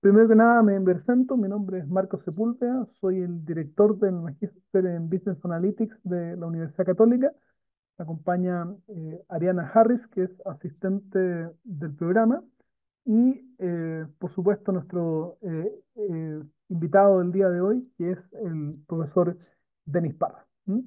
Primero que nada me presento, mi nombre es Marco Sepúlveda, soy el director del Magíster en Business Analytics de la Universidad Católica. Me acompaña Ariana Harris, que es asistente del programa, y por supuesto nuestro invitado del día de hoy, que es el profesor Denis Parra. ¿M?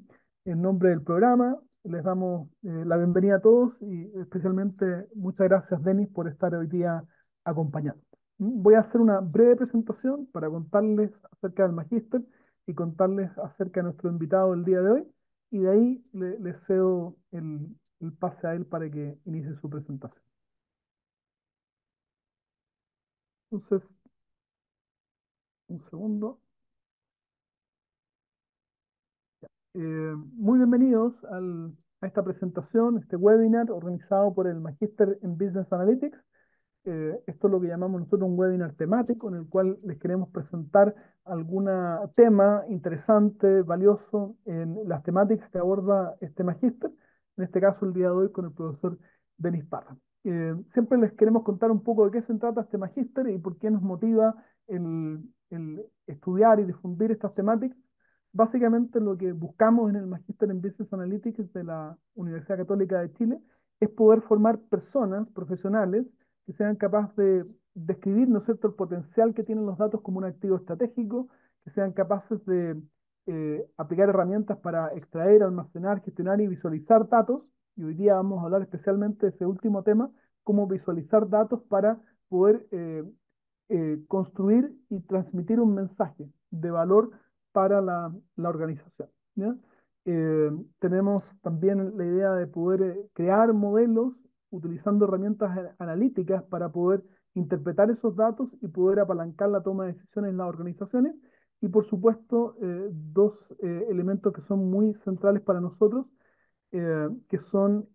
En nombre del programa, les damos la bienvenida a todos y especialmente muchas gracias, Denis, por estar hoy día acompañando. Voy a hacer una breve presentación para contarles acerca del magíster y contarles acerca de nuestro invitado del día de hoy, y de ahí le cedo el pase a él para que inicie su presentación. Entonces, un segundo. Muy bienvenidos a esta presentación, este webinar organizado por el Magíster en Business Analytics. Esto es lo que llamamos nosotros un webinar temático, en el cual les queremos presentar algún tema interesante, valioso en las temáticas que aborda este magíster, en este caso el día de hoy con el profesor Denis Parra. Siempre les queremos contar un poco de qué se trata este magíster y por qué nos motiva el estudiar y difundir estas temáticas. Básicamente lo que buscamos en el Magíster en Business Analytics de la Universidad Católica de Chile es poder formar personas profesionales que sean capaces de describir, ¿no es cierto?, el potencial que tienen los datos como un activo estratégico, que sean capaces de aplicar herramientas para extraer, almacenar, gestionar y visualizar datos. Y hoy día vamos a hablar especialmente de ese último tema, cómo visualizar datos para poder construir y transmitir un mensaje de valor para la organización. ¿Ya? Tenemos también la idea de poder crear modelos utilizando herramientas analíticas para poder interpretar esos datos y poder apalancar la toma de decisiones en las organizaciones. Y por supuesto, dos elementos que son muy centrales para nosotros, que son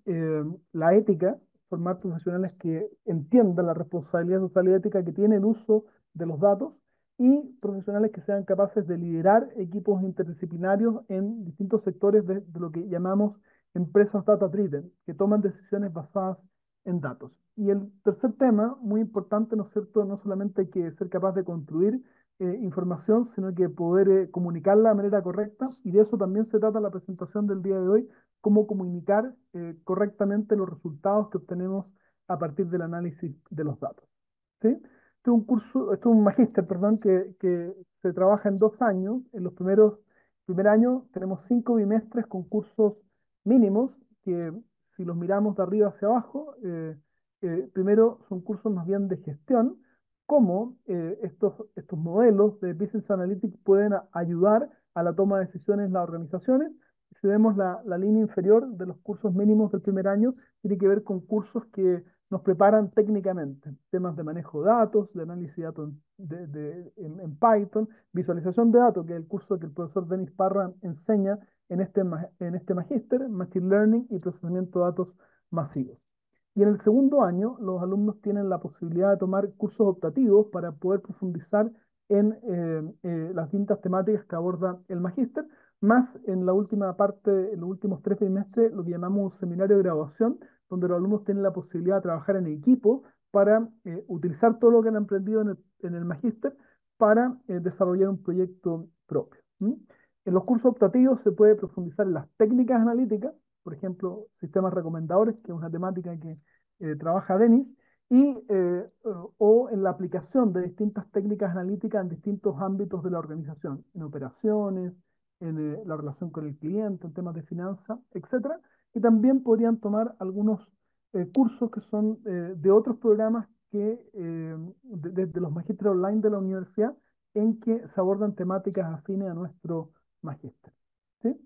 la ética, formar profesionales que entiendan la responsabilidad social y ética que tiene el uso de los datos, y profesionales que sean capaces de liderar equipos interdisciplinarios en distintos sectores de lo que llamamos empresas data driven, que toman decisiones basadas en datos. Y el tercer tema, muy importante, ¿no es cierto? No solamente hay que ser capaz de construir información, sino que poder comunicarla de manera correcta, y de eso también se trata la presentación del día de hoy, cómo comunicar correctamente los resultados que obtenemos a partir del análisis de los datos. ¿Sí? Este es un curso, este es un magíster, perdón, que se trabaja en 2 años. En los primer año tenemos 5 bimestres con cursos mínimos, que si los miramos de arriba hacia abajo, primero son cursos más bien de gestión, cómo estos modelos de Business Analytics pueden ayudar a la toma de decisiones en las organizaciones. Si vemos la línea inferior de los cursos mínimos del primer año, tiene que ver con cursos que nos preparan técnicamente, temas de manejo de datos, de análisis de datos en Python, visualización de datos, que es el curso que el profesor Denis Parra enseña en este magíster, Machine Learning y procesamiento de datos masivos. Y en el segundo año, los alumnos tienen la posibilidad de tomar cursos optativos para poder profundizar en las distintas temáticas que aborda el magíster, más en la última parte, en los últimos 3 bimestres, lo que llamamos un seminario de graduación, donde los alumnos tienen la posibilidad de trabajar en equipo para utilizar todo lo que han aprendido en el magíster para desarrollar un proyecto propio. ¿M? En los cursos optativos se puede profundizar en las técnicas analíticas, por ejemplo, sistemas recomendadores, que es una temática que trabaja Denis, y, o en la aplicación de distintas técnicas analíticas en distintos ámbitos de la organización, en operaciones, en la relación con el cliente, en temas de finanzas, etcétera. Y también podrían tomar algunos cursos que son de otros programas que de los magísteres online de la universidad, en que se abordan temáticas afines a nuestro magíster. ¿Sí?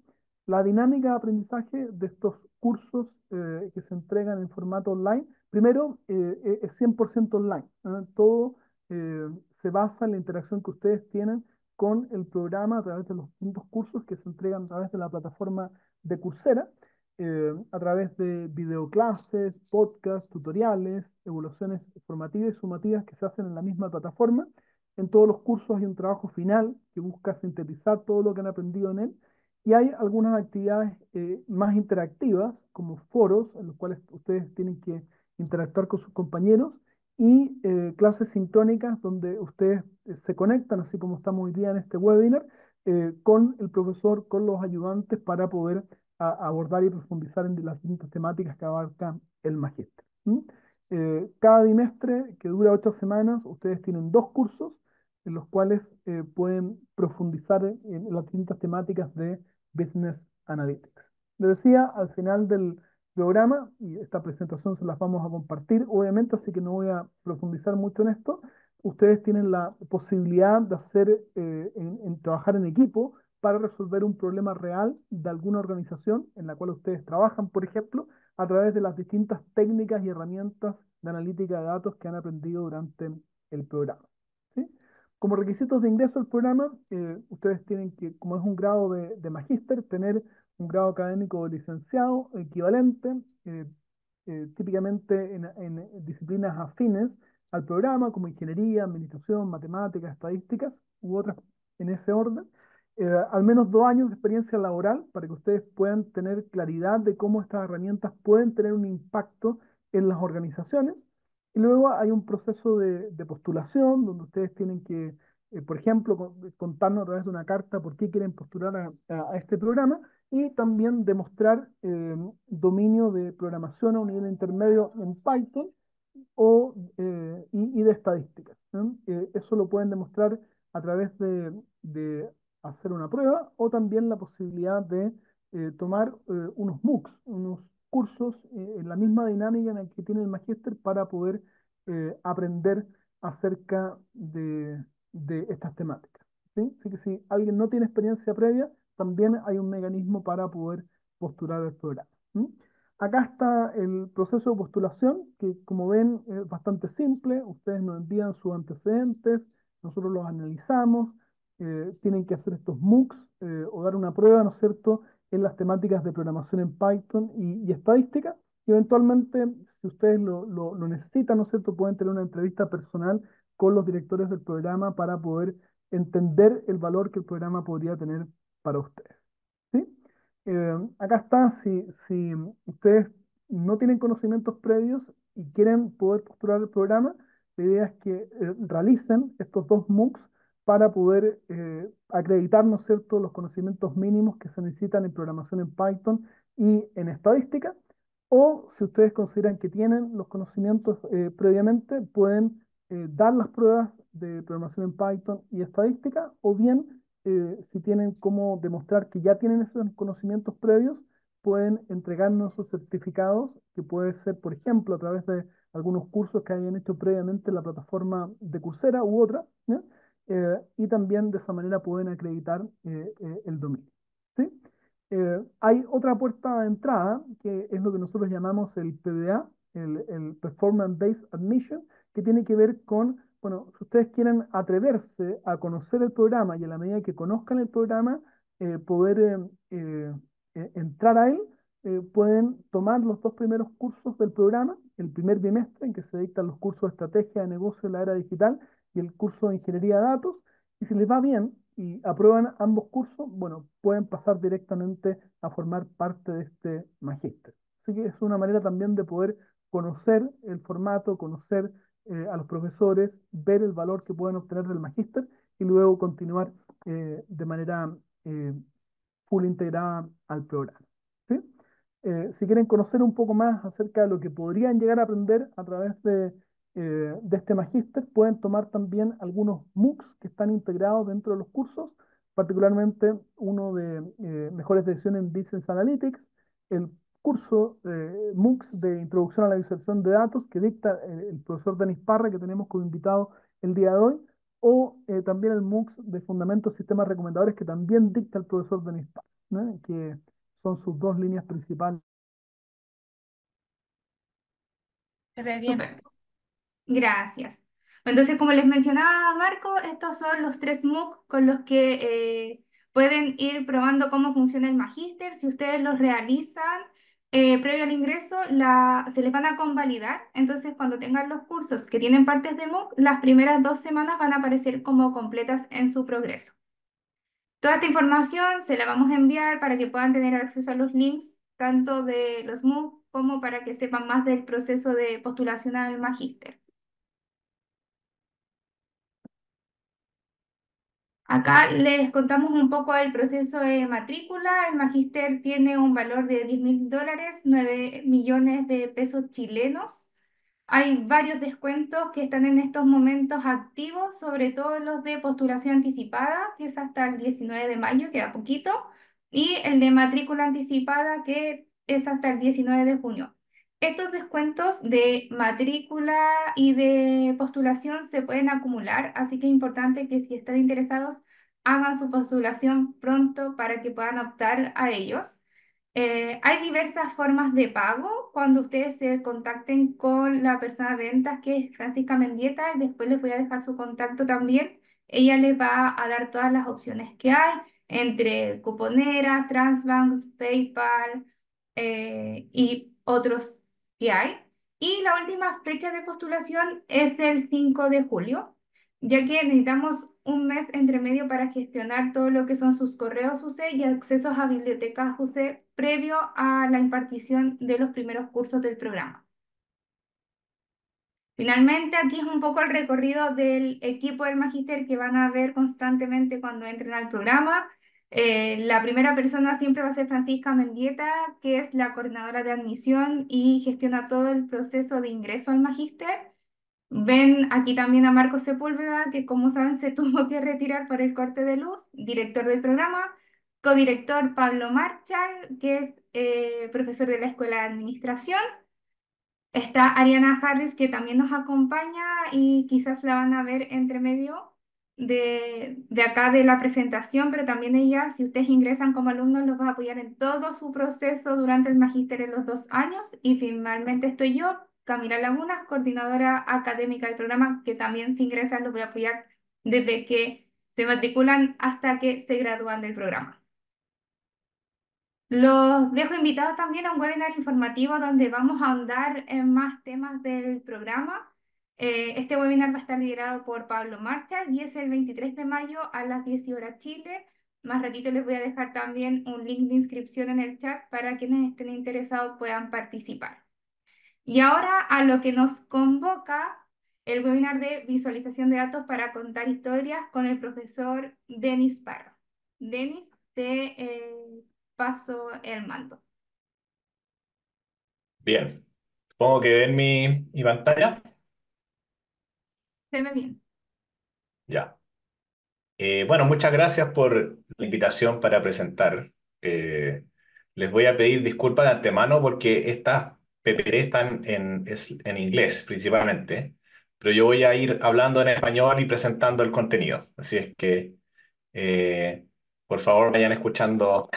La dinámica de aprendizaje de estos cursos que se entregan en formato online, primero es 100% online. Todo se basa en la interacción que ustedes tienen con el programa a través de los distintos cursos que se entregan a través de la plataforma de Coursera, a través de videoclases, podcasts, tutoriales, evaluaciones formativas y sumativas que se hacen en la misma plataforma. En todos los cursos hay un trabajo final que busca sintetizar todo lo que han aprendido en él, y hay algunas actividades más interactivas, como foros, en los cuales ustedes tienen que interactuar con sus compañeros, y clases sincrónicas donde ustedes se conectan, así como estamos hoy día en este webinar, con el profesor, con los ayudantes para poder abordar y profundizar en las distintas temáticas que abarca el magíster. Cada bimestre, que dura 8 semanas, ustedes tienen 2 cursos en los cuales pueden profundizar en las distintas temáticas de Business Analytics. Les decía, al final del programa, y esta presentación se las vamos a compartir, obviamente, así que no voy a profundizar mucho en esto. Ustedes tienen la posibilidad de hacer, en trabajar en equipo para resolver un problema real de alguna organización en la cual ustedes trabajan, por ejemplo, a través de las distintas técnicas y herramientas de analítica de datos que han aprendido durante el programa. ¿Sí? Como requisitos de ingreso al programa, ustedes tienen que, como es un grado de magíster, tener un grado académico de licenciado equivalente, típicamente en disciplinas afines al programa, como ingeniería, administración, matemáticas, estadísticas u otras en ese orden. Al menos 2 años de experiencia laboral para que ustedes puedan tener claridad de cómo estas herramientas pueden tener un impacto en las organizaciones. Y luego hay un proceso de postulación donde ustedes tienen que, por ejemplo, contarnos a través de una carta por qué quieren postular a este programa y también demostrar dominio de programación a un nivel intermedio en Python y de estadísticas. ¿No? Eso lo pueden demostrar a través de hacer una prueba o también la posibilidad de tomar unos MOOCs, unos cursos en la misma dinámica en la que tiene el magíster para poder aprender acerca de estas temáticas. ¿Sí? Así que si alguien no tiene experiencia previa, también hay un mecanismo para poder postular el programa. ¿Mm? Acá está el proceso de postulación, que como ven es bastante simple. Ustedes nos envían sus antecedentes, nosotros los analizamos, tienen que hacer estos MOOCs o dar una prueba, ¿no es cierto?, en las temáticas de programación en Python y estadística. Y eventualmente, si ustedes lo necesitan, ¿no es cierto?, pueden tener una entrevista personal con los directores del programa para poder entender el valor que el programa podría tener para ustedes. ¿Sí? Acá está, si ustedes no tienen conocimientos previos y quieren poder postular el programa, la idea es que realicen estos 2 MOOCs para poder acreditar, ¿no es cierto?, los conocimientos mínimos que se necesitan en programación en Python y en estadística, o si ustedes consideran que tienen los conocimientos previamente, pueden dar las pruebas de programación en Python y estadística, o bien si tienen cómo demostrar que ya tienen esos conocimientos previos, pueden entregarnos sus certificados, que puede ser, por ejemplo, a través de algunos cursos que hayan hecho previamente en la plataforma de Coursera u otra, ¿ya? Y también de esa manera pueden acreditar el dominio. ¿Sí? Hay otra puerta de entrada, que es lo que nosotros llamamos el PDA, el Performance Based Admission, que tiene que ver con, bueno, si ustedes quieren atreverse a conocer el programa y a la medida que conozcan el programa, poder entrar a él, pueden tomar los 2 primeros cursos del programa, el primer bimestre en que se dictan los cursos de estrategia de negocio en la era digital y el curso de ingeniería de datos, y si les va bien y aprueban ambos cursos, bueno, pueden pasar directamente a formar parte de este magíster. Así que es una manera también de poder conocer el formato, conocer a los profesores, ver el valor que pueden obtener del magíster y luego continuar de manera full integrada al programa. ¿Sí? Si quieren conocer un poco más acerca de lo que podrían llegar a aprender a través de este magíster, pueden tomar también algunos MOOCs que están integrados dentro de los cursos, particularmente uno de Mejores Decisiones en Business Analytics, el curso MOOCs de Introducción a la Visualización de Datos que dicta el profesor Denis Parra, que tenemos como invitado el día de hoy, o también el MOOCs de Fundamentos de Sistemas Recomendadores que también dicta el profesor Denis Parra, ¿no? Que son sus 2 líneas principales. Se ve bien. Súper, gracias. Entonces, como les mencionaba Marco, estos son los 3 MOOC con los que pueden ir probando cómo funciona el magíster. Si ustedes los realizan previo al ingreso, se les van a convalidar. Entonces, cuando tengan los cursos que tienen partes de MOOC, las primeras 2 semanas van a aparecer como completas en su progreso. Toda esta información se la vamos a enviar para que puedan tener acceso a los links, tanto de los MOOC como para que sepan más del proceso de postulación al magíster. Acá les contamos un poco el proceso de matrícula. El magíster tiene un valor de $10.000, 9 millones de pesos chilenos. Hay varios descuentos que están en estos momentos activos, sobre todo los de postulación anticipada, que es hasta el 19 de mayo, queda poquito, y el de matrícula anticipada, que es hasta el 19 de junio. Estos descuentos de matrícula y de postulación se pueden acumular, así que es importante que si están interesados, hagan su postulación pronto para que puedan optar a ellos. Hay diversas formas de pago cuando ustedes se contacten con la persona de ventas que es Francisca Mendieta, y después les voy a dejar su contacto también. Ella les va a dar todas las opciones que hay entre Cuponera, Transbanks, PayPal y otros que hay. Y la última fecha de postulación es el 5 de julio, ya que necesitamos un mes entre medio para gestionar todo lo que son sus correos UC y accesos a bibliotecas UC previo a la impartición de los primeros cursos del programa. Finalmente, aquí es un poco el recorrido del equipo del magíster que van a ver constantemente cuando entren al programa. La primera persona siempre va a ser Francisca Mendieta, que es la coordinadora de admisión y gestiona todo el proceso de ingreso al magíster. Ven aquí también a Marcos Sepúlveda, que como saben se tuvo que retirar por el corte de luz, director del programa, codirector Pablo Marchal, que es profesor de la Escuela de Administración. Está Ariana Harris, que también nos acompaña y quizás la van a ver entre medio de acá de la presentación, pero también ella, si ustedes ingresan como alumnos, los va a apoyar en todo su proceso durante el magíster en los 2 años. Y finalmente estoy yo, Camila Lagunas, coordinadora académica del programa, que también si ingresan los voy a apoyar desde que se matriculan hasta que se gradúan del programa. Los dejo invitados también a un webinar informativo donde vamos a ahondar en más temas del programa. Este webinar va a estar liderado por Pablo Marchal y es el 23 de mayo a las 10 horas Chile. Más ratito les voy a dejar también un link de inscripción en el chat para quienes estén interesados puedan participar. Y ahora a lo que nos convoca el webinar de visualización de datos para contar historias con el profesor Denis Parra. Denis, te paso el mando. Bien, supongo que ven mi pantalla. Se ve bien. Ya. Bueno, muchas gracias por la invitación para presentar. Eh, Les voy a pedir disculpas de antemano porque estas PPT están en inglés principalmente, pero yo voy a ir hablando en español y presentando el contenido. Así es que, eh, por favor, vayan escuchando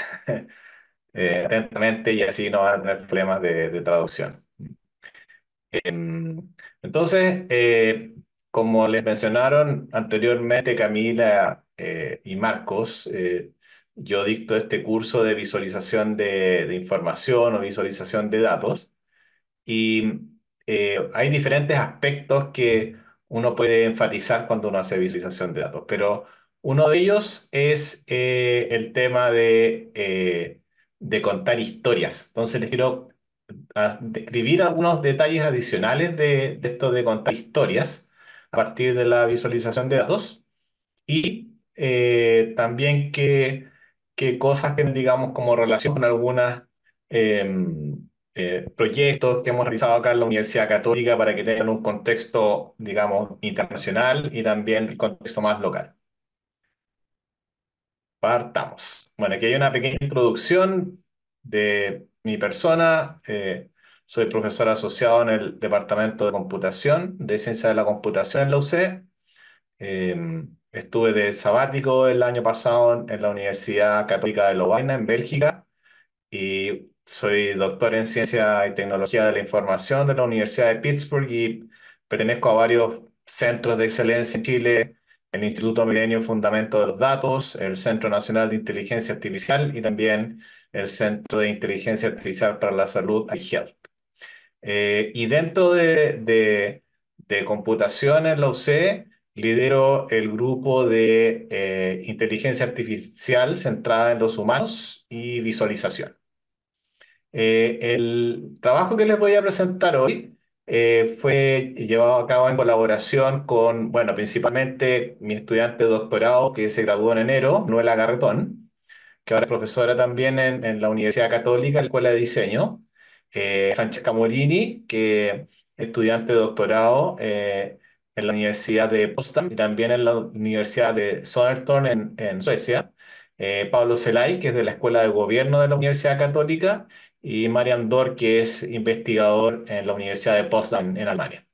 atentamente y así no van a tener problemas de traducción. Entonces, como les mencionaron anteriormente Camila y Marcos, yo dicto este curso de visualización de información o visualización de datos y hay diferentes aspectos que uno puede enfatizar cuando uno hace visualización de datos, pero uno de ellos es el tema de contar historias. Entonces les quiero a describir algunos detalles adicionales de esto de contar historias a partir de la visualización de datos y también qué cosas tienen, digamos, como relación con algunos proyectos que hemos realizado acá en la Universidad Católica para que tengan un contexto, digamos, internacional y también el contexto más local. Partamos. Bueno, aquí hay una pequeña introducción de mi persona. Soy profesor asociado en el Departamento de Computación, de Ciencia de la Computación en la UC. Estuve de sabático el año pasado en la Universidad Católica de Lovaina, en Bélgica, y soy doctor en Ciencia y Tecnología de la Información de la Universidad de Pittsburgh y pertenezco a varios centros de excelencia en Chile, el Instituto Milenio Fundamento de los Datos, el Centro Nacional de Inteligencia Artificial y también el Centro de Inteligencia Artificial para la Salud, iHealth. Y dentro de computación en la UC, lidero el grupo de inteligencia artificial centrada en los humanos y visualización. El trabajo que les voy a presentar hoy fue llevado a cabo en colaboración con, bueno, principalmente mi estudiante de doctorado que se graduó en enero, Noela Garretón, que ahora es profesora también en la Universidad Católica, la Escuela de Diseño, Francesca Morini, que es estudiante de doctorado en la Universidad de Potsdam y también en la Universidad de Southampton en Suecia, Pablo Zelay, que es de la Escuela de Gobierno de la Universidad Católica, y Marian Dor, que es investigador en la Universidad de Potsdam en Alemania.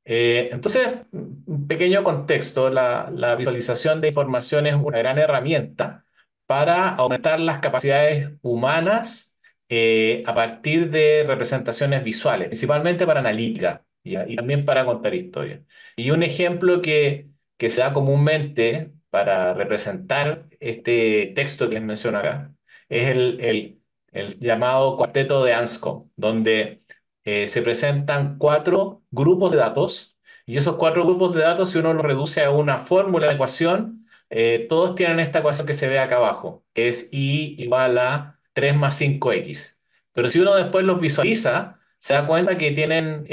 Entonces, un pequeño contexto, la visualización de información es una gran herramienta para aumentar las capacidades humanas a partir de representaciones visuales, principalmente para analítica, ¿ya? Y también para contar historias. Y un ejemplo que se da comúnmente para representar este texto que les menciono acá es el llamado cuarteto de Anscombe, donde se presentan cuatro grupos de datos y esos cuatro grupos de datos, si uno los reduce a una fórmula de ecuación, todos tienen esta ecuación que se ve acá abajo, que es y igual a 3 más 5x. Pero si uno después los visualiza, se da cuenta que tienen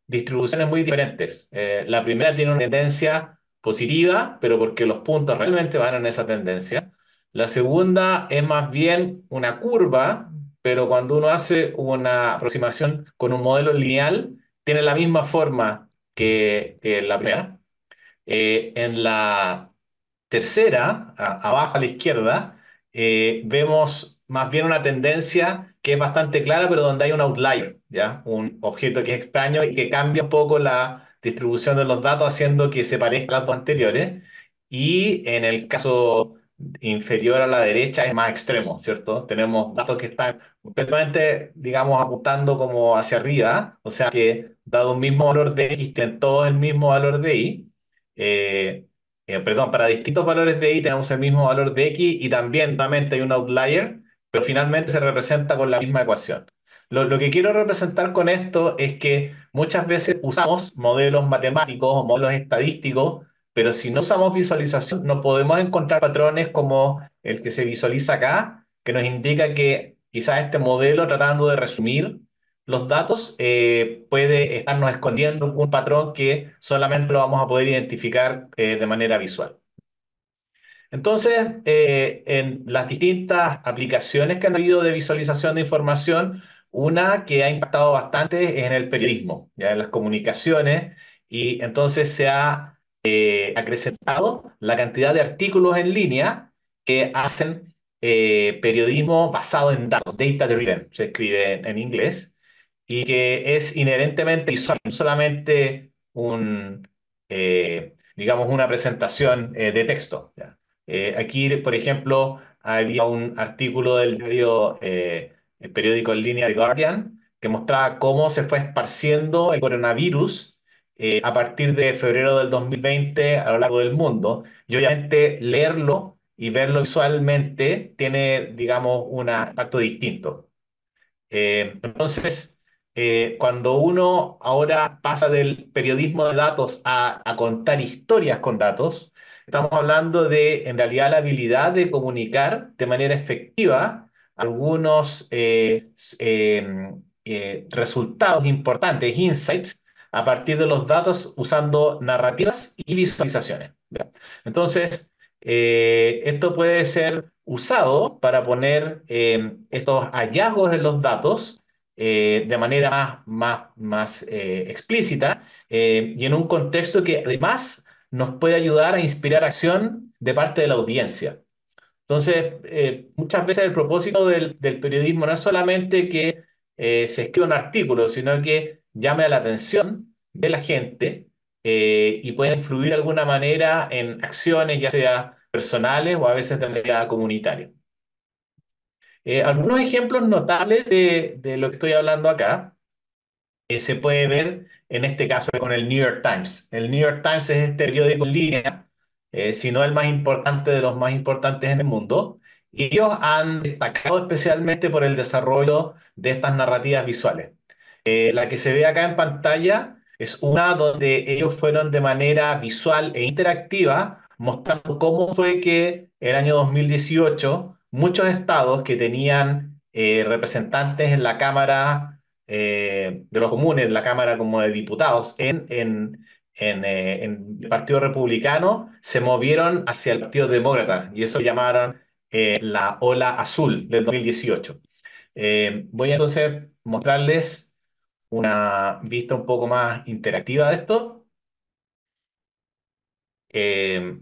distribuciones muy diferentes. La primera tiene una tendencia positiva, pero porque los puntos realmente van en esa tendencia. La segunda es más bien una curva, pero cuando uno hace una aproximación con un modelo lineal, tiene la misma forma que la primera. En la tercera, abajo a la izquierda, vemos más bien una tendencia que es bastante clara, pero donde hay un outlier, ¿ya? Un objeto que es extraño y que cambia un poco la distribución de los datos, haciendo que se parezca a las dos anteriores. Y en el caso inferior a la derecha es más extremo, ¿cierto? Tenemos datos que están completamente, digamos, apuntando como hacia arriba, o sea que dado un mismo valor de X, tienen todos el mismo valor de Y. Eh, perdón, para distintos valores de Y tenemos el mismo valor de X y también nuevamente hay un outlier, pero finalmente se representa con la misma ecuación. Lo que quiero representar con esto es que muchas veces usamos modelos matemáticos o modelos estadísticos, pero si no usamos visualización no podemos encontrar patrones como el que se visualiza acá, que nos indica que quizás este modelo, tratando de resumir los datos, puede estarnos escondiendo un patrón que solamente lo vamos a poder identificar de manera visual. Entonces, en las distintas aplicaciones que han habido de visualización de información, una que ha impactado bastante es en el periodismo, ya en las comunicaciones, y entonces se ha acrecentado la cantidad de artículos en línea que hacen periodismo basado en datos, data driven, se escribe en inglés, y que es inherentemente visual, no solamente digamos, una presentación de texto, ¿ya? Aquí, por ejemplo, había un artículo del diario, el periódico en línea The Guardian, que mostraba cómo se fue esparciendo el coronavirus a partir de febrero del 2020 a lo largo del mundo. Y obviamente leerlo y verlo visualmente tiene, digamos, un impacto distinto. Entonces, cuando uno ahora pasa del periodismo de datos a contar historias con datos, estamos hablando de, en realidad, la habilidad de comunicar de manera efectiva algunos resultados importantes, insights, a partir de los datos usando narrativas y visualizaciones. ¿Ya? Entonces, esto puede ser usado para poner estos hallazgos en los datos de manera más explícita y en un contexto que además nos puede ayudar a inspirar acción de parte de la audiencia. Entonces, muchas veces el propósito del periodismo no es solamente que se escriba un artículo, sino que llame a la atención de la gente y pueda influir de alguna manera en acciones, ya sea personales o a veces de manera comunitaria. Algunos ejemplos notables de lo que estoy hablando acá se puede ver en este caso con el New York Times. El New York Times es este periódico en línea, si no el más importante de los más importantes en el mundo, y ellos han destacado especialmente por el desarrollo de estas narrativas visuales. La que se ve acá en pantalla es una donde ellos fueron de manera visual e interactiva mostrando cómo fue que el año 2018 muchos estados que tenían representantes en la Cámara de los comunes, de la Cámara como de Diputados, en el Partido Republicano, se movieron hacia el Partido Demócrata y eso llamaron la ola azul del 2018. Voy a entonces mostrarles una vista un poco más interactiva de esto. Eh,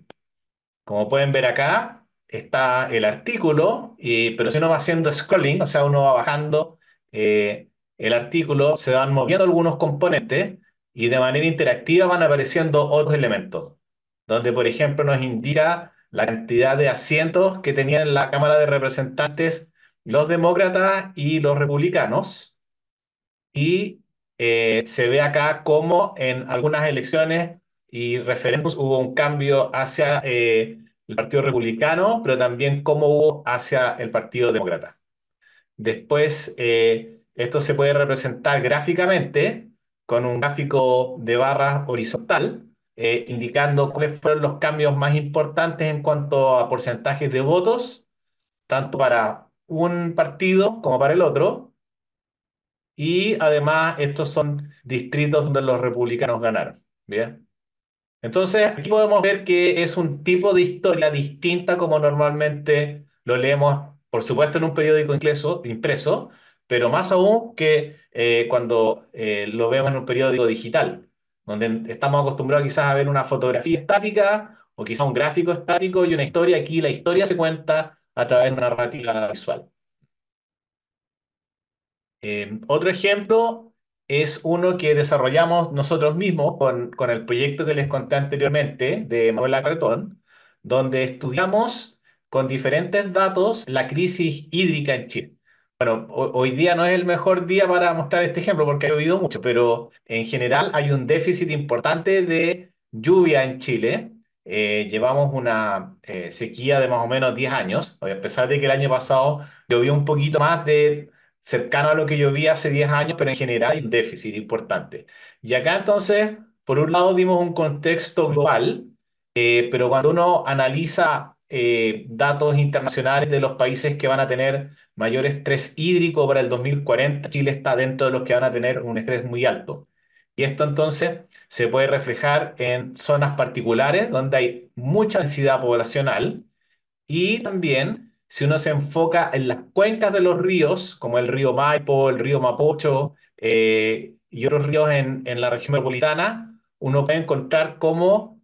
Como pueden ver acá, está el artículo, pero si uno va haciendo scrolling, o sea, uno va bajando el artículo, se van moviendo algunos componentes y de manera interactiva van apareciendo otros elementos, donde, por ejemplo, nos indica la cantidad de asientos que tenían en la Cámara de Representantes los demócratas y los republicanos. Y se ve acá cómo en algunas elecciones y referéndums hubo un cambio hacia el Partido Republicano, pero también cómo hubo hacia el Partido Demócrata. Después, esto se puede representar gráficamente con un gráfico de barras horizontal, indicando cuáles fueron los cambios más importantes en cuanto a porcentajes de votos, tanto para un partido como para el otro. Y además, estos son distritos donde los republicanos ganaron. Bien. Entonces, aquí podemos ver que es un tipo de historia distinta como normalmente lo leemos, por supuesto, en un periódico impreso, pero más aún que cuando lo vemos en un periódico digital, donde estamos acostumbrados quizás a ver una fotografía estática o quizás un gráfico estático y una historia. Aquí la historia se cuenta a través de una narrativa visual. Otro ejemplo es uno que desarrollamos nosotros mismos con el proyecto que les conté anteriormente de Manuela Carretón, donde estudiamos con diferentes datos la crisis hídrica en Chile. Bueno, hoy día no es el mejor día para mostrar este ejemplo porque ha llovido mucho, pero en general hay un déficit importante de lluvia en Chile. Llevamos una sequía de más o menos 10 años, a pesar de que el año pasado llovió un poquito más de cercano a lo que yo vi hace 10 años, pero en general hay un déficit importante. Y acá entonces, por un lado, dimos un contexto global, pero cuando uno analiza datos internacionales de los países que van a tener mayor estrés hídrico para el 2040, Chile está dentro de los que van a tener un estrés muy alto. Y esto entonces se puede reflejar en zonas particulares donde hay mucha densidad poblacional y también, si uno se enfoca en las cuencas de los ríos, como el río Maipo, el río Mapocho y otros ríos en la región metropolitana, uno puede encontrar cómo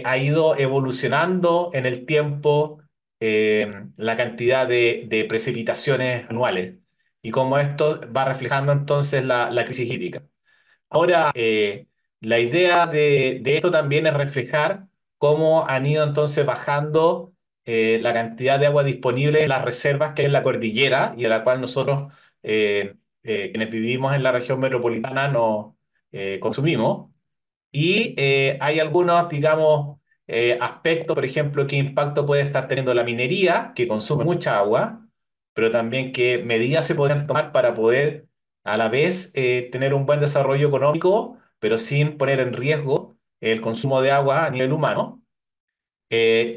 ha ido evolucionando en el tiempo la cantidad de precipitaciones anuales y cómo esto va reflejando entonces la crisis hídrica. Ahora, la idea de esto también es reflejar cómo han ido entonces bajando la cantidad de agua disponible en las reservas que hay en la cordillera y a la cual nosotros, quienes vivimos en la región metropolitana, nos consumimos. Y hay algunos, digamos, aspectos, por ejemplo, qué impacto puede estar teniendo la minería, que consume mucha agua, pero también qué medidas se podrían tomar para poder a la vez tener un buen desarrollo económico, pero sin poner en riesgo el consumo de agua a nivel humano.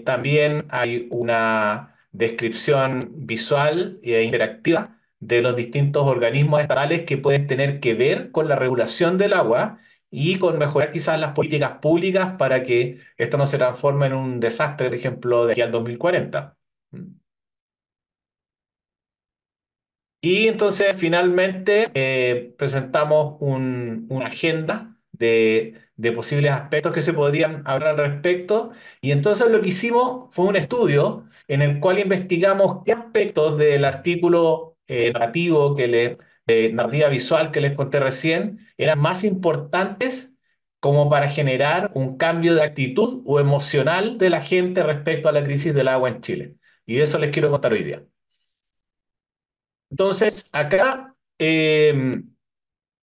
También hay una descripción visual e interactiva de los distintos organismos estatales que pueden tener que ver con la regulación del agua y con mejorar quizás las políticas públicas para que esto no se transforme en un desastre, por ejemplo, de aquí al 2040. Y entonces finalmente presentamos una agenda de posibles aspectos que se podrían hablar al respecto. Y entonces lo que hicimos fue un estudio en el cual investigamos qué aspectos del artículo narrativo narrativa visual que les conté recién eran más importantes como para generar un cambio de actitud o emocional de la gente respecto a la crisis del agua en Chile. Y de eso les quiero contar hoy día. Entonces, acá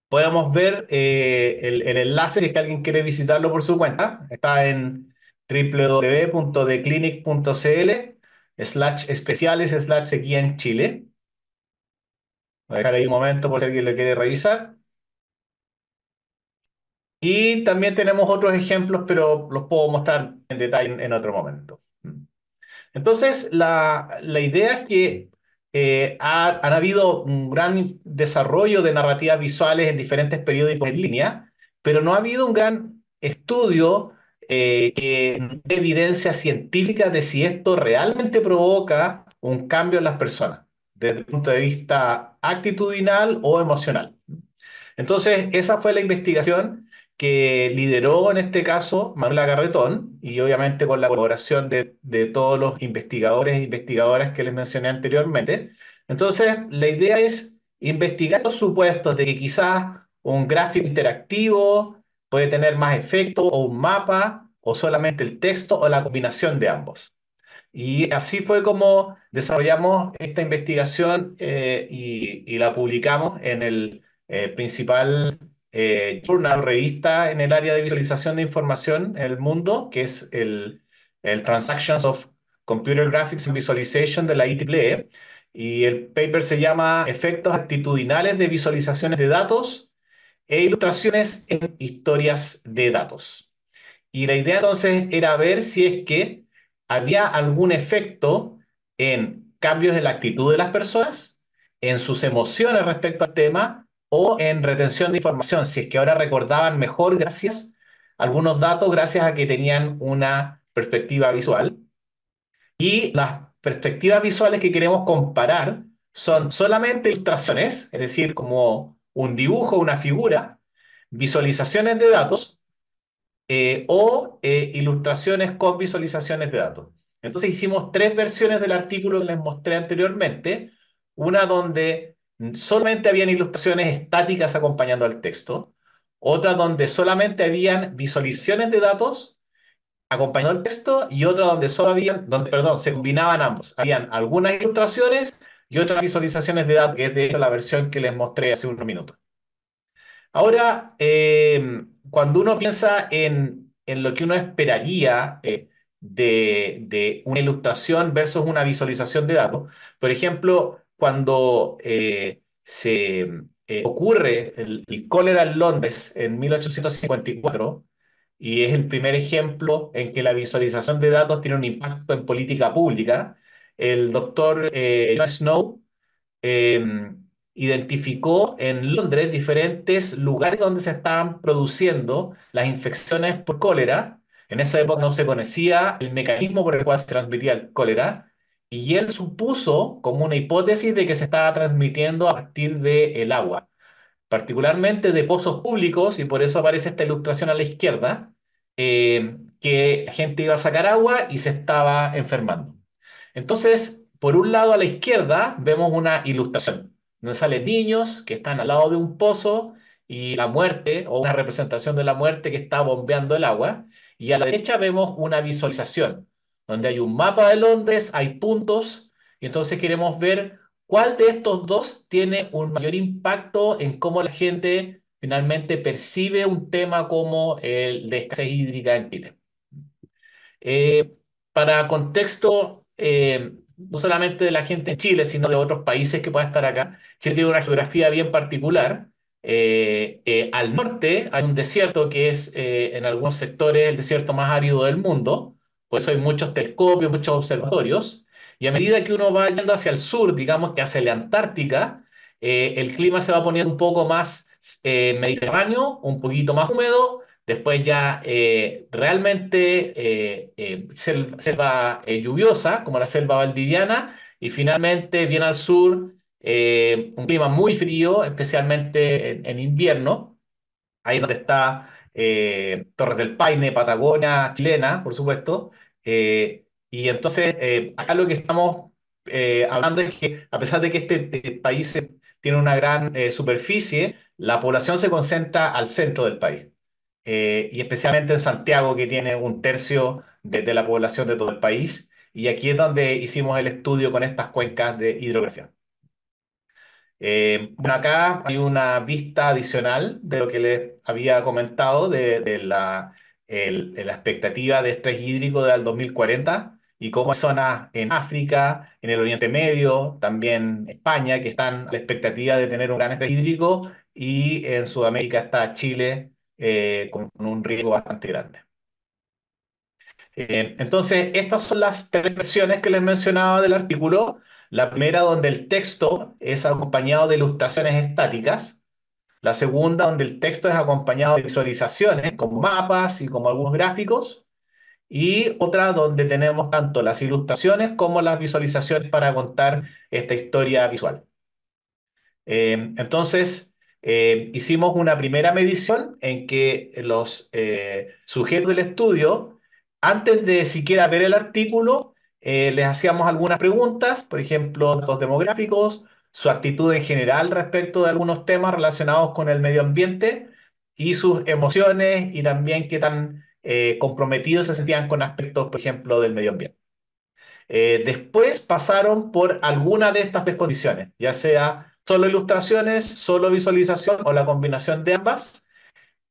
podemos ver el enlace si es que alguien quiere visitarlo por su cuenta. Está en www.theclinic.cl/especiales/sequía en Chile. Voy a dejar ahí un momento por si alguien lo quiere revisar. Y también tenemos otros ejemplos, pero los puedo mostrar en detalle en otro momento. Entonces, la idea es que han habido un gran desarrollo de narrativas visuales en diferentes periódicos en línea, pero no ha habido un gran estudio que dé evidencia científica de si esto realmente provoca un cambio en las personas, desde el punto de vista actitudinal o emocional. Entonces, esa fue la investigación que lideró en este caso Manuela Garretón y obviamente con la colaboración de todos los investigadores e investigadoras que les mencioné anteriormente. Entonces, la idea es investigar los supuestos de que quizás un gráfico interactivo puede tener más efecto o un mapa o solamente el texto o la combinación de ambos. Y así fue como desarrollamos esta investigación y la publicamos en el principal journal, revista en el área de visualización de información en el mundo, que es el Transactions of Computer Graphics and Visualization de la IEEE. Y el paper se llama Efectos actitudinales de visualizaciones de datos e ilustraciones en historias de datos. Y la idea entonces era ver si es que había algún efecto en cambios en la actitud de las personas, en sus emociones respecto al tema o en retención de información, si es que ahora recordaban mejor gracias a algunos datos, gracias a que tenían una perspectiva visual. Y las perspectivas visuales que queremos comparar son solamente ilustraciones, es decir, como un dibujo, una figura, visualizaciones de datos o ilustraciones con visualizaciones de datos. Entonces hicimos tres versiones del artículo que les mostré anteriormente, una donde solamente habían ilustraciones estáticas acompañando al texto, otra donde solamente habían visualizaciones de datos acompañando al texto y otra donde solo habían, donde, perdón, se combinaban ambos. Habían algunas ilustraciones y otras visualizaciones de datos, que es de hecho la versión que les mostré hace unos minutos. Ahora, cuando uno piensa en lo que uno esperaría de una ilustración versus una visualización de datos, por ejemplo, cuando se ocurre el cólera en Londres en 1854, y es el primer ejemplo en que la visualización de datos tiene un impacto en política pública, el doctor John Snow eh, identificó en Londres diferentes lugares donde se estaban produciendo las infecciones por cólera. En esa época no se conocía el mecanismo por el cual se transmitía el cólera y él supuso como una hipótesis de que se estaba transmitiendo a partir del agua, particularmente de pozos públicos, y por eso aparece esta ilustración a la izquierda, que la gente iba a sacar agua y se estaba enfermando. Entonces, por un lado a la izquierda vemos una ilustración donde salen niños que están al lado de un pozo y la muerte o una representación de la muerte que está bombeando el agua. Y a la derecha vemos una visualización donde hay un mapa de Londres, hay puntos y entonces queremos ver cuál de estos dos tiene un mayor impacto en cómo la gente finalmente percibe un tema como el de escasez hídrica en Chile. Eh, para contexto, no solamente de la gente en Chile, sino de otros países que puedan estar acá, Chile tiene una geografía bien particular. Al norte hay un desierto que es en algunos sectores el desierto más árido del mundo, por eso hay muchos telescopios, muchos observatorios, y a medida que uno va yendo hacia el sur, digamos que hacia la Antártica, el clima se va poniendo un poco más mediterráneo, un poquito más húmedo. Después ya realmente selva lluviosa, como la selva valdiviana, y finalmente bien al sur un clima muy frío, especialmente en invierno, ahí donde está Torres del Paine, Patagonia chilena, por supuesto. Y entonces acá lo que estamos hablando es que a pesar de que este país tiene una gran superficie, la población se concentra al centro del país y especialmente en Santiago, que tiene un tercio de la población de todo el país. Y aquí es donde hicimos el estudio con estas cuencas de hidrografía. Bueno, acá hay una vista adicional de lo que les había comentado de la expectativa de estrés hídrico del 2040 y cómo hay zonas en África, en el Oriente Medio, también España, que están a la expectativa de tener un gran estrés hídrico y en Sudamérica está Chile con un riesgo bastante grande. Entonces, estas son las tres versiones que les mencionaba del artículo. La primera donde el texto es acompañado de ilustraciones estáticas. La segunda donde el texto es acompañado de visualizaciones, como mapas y como algunos gráficos. Y otra donde tenemos tanto las ilustraciones como las visualizaciones para contar esta historia visual. Entonces, hicimos una primera medición en que los sujetos del estudio, antes de siquiera ver el artículo, les hacíamos algunas preguntas, por ejemplo, datos demográficos, su actitud en general respecto de algunos temas relacionados con el medio ambiente y sus emociones y también qué tan comprometidos se sentían con aspectos, por ejemplo, del medio ambiente. Después pasaron por alguna de estas tres condiciones, ya sea solo ilustraciones, solo visualización o la combinación de ambas.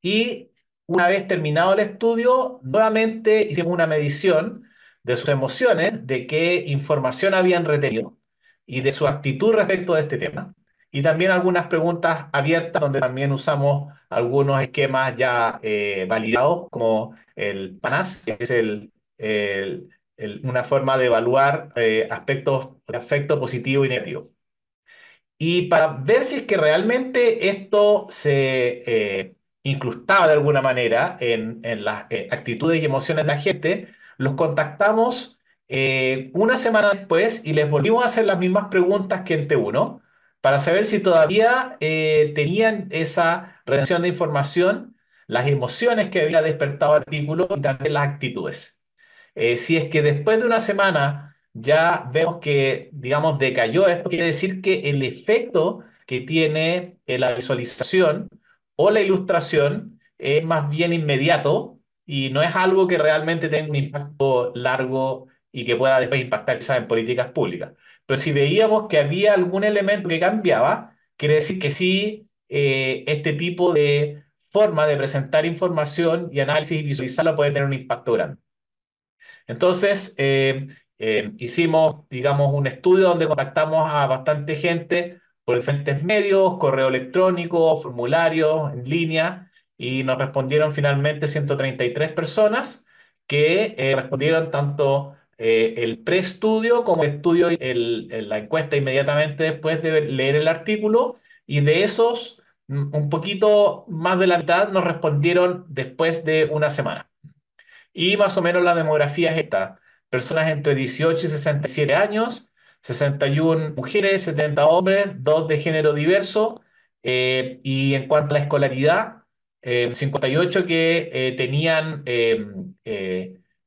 Y una vez terminado el estudio, nuevamente hicimos una medición de sus emociones, de qué información habían retenido y de su actitud respecto de este tema. Y también algunas preguntas abiertas donde también usamos algunos esquemas ya validados, como el PANAS, que es una forma de evaluar aspectos de afecto positivo y negativo. Y para ver si es que realmente esto se incrustaba de alguna manera en las actitudes y emociones de la gente, los contactamos una semana después y les volvimos a hacer las mismas preguntas que en T1 para saber si todavía tenían esa retención de información, las emociones que había despertado el artículo y también las actitudes. Si es que después de una semana ya vemos que, digamos, decayó, esto quiere decir que el efecto que tiene la visualización o la ilustración es más bien inmediato y no es algo que realmente tenga un impacto largo y que pueda después impactar quizás en políticas públicas. Pero si veíamos que había algún elemento que cambiaba, quiere decir que sí, este tipo de forma de presentar información y análisis y visualizarla puede tener un impacto grande. Entonces, hicimos, digamos, un estudio donde contactamos a bastante gente por diferentes medios, correo electrónico, formularios, en línea, y nos respondieron finalmente 133 personas que respondieron tanto el preestudio como el estudio, la encuesta inmediatamente después de leer el artículo, y de esos, un poquito más de la mitad nos respondieron después de una semana. Y más o menos la demografía es esta: personas entre 18 y 67 años, 61 mujeres, 70 hombres, 2 de género diverso. Y en cuanto a la escolaridad, 58 que tenían el